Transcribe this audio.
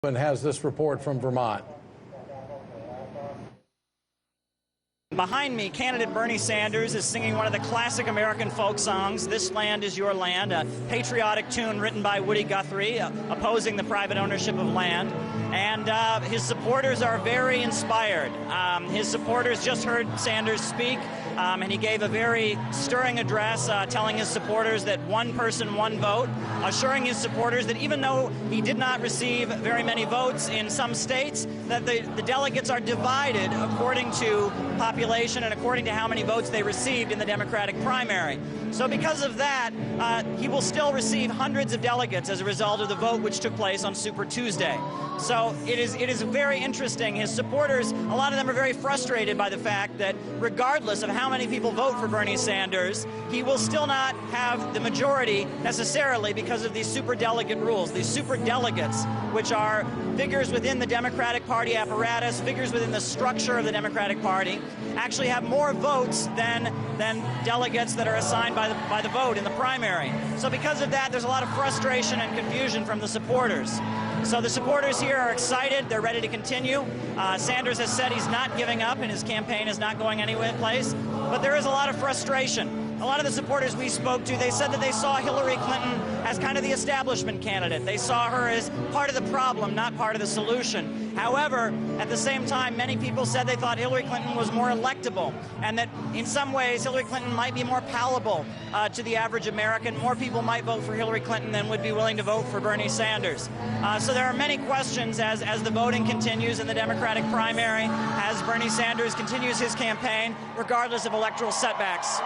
And has this report from Vermont. Behind me, candidate Bernie Sanders is singing one of the classic American folk songs, This Land Is Your Land, a patriotic tune written by Woody Guthrie, opposing the private ownership of land. And his supporters are very inspired. His supporters just heard Sanders speak, and he gave a very stirring address telling his supporters that one person, one vote, assuring his supporters that even though he did not receive very many votes in some states, that the delegates are divided according to population and according to how many votes they received in the Democratic primary. So because of that, he will still receive hundreds of delegates as a result of the vote which took place on Super Tuesday. So it is very interesting. His supporters, a lot of them are very frustrated by the fact that regardless of how many people vote for Bernie Sanders, he will still not have the majority necessarily because of these superdelegate rules, these superdelegates, which are figures within the Democratic Party apparatus, figures within the structure of the Democratic Party, actually have more votes than delegates that are assigned by the vote in the primary. So because of that, there's a lot of frustration and confusion from the supporters. So the supporters here are excited. They're ready to continue. Sanders has said he's not giving up and his campaign is not going anywhere place. But there is a lot of frustration. A lot of the supporters we spoke to, they said that they saw Hillary Clinton as kind of the establishment candidate. They saw her as part of the problem, not part of the solution. However, at the same time, many people said they thought Hillary Clinton was more electable and that in some ways Hillary Clinton might be more palatable to the average American. More people might vote for Hillary Clinton than would be willing to vote for Bernie Sanders. So there are many questions as the voting continues in the Democratic primary, as Bernie Sanders continues his campaign, regardless of electoral setbacks.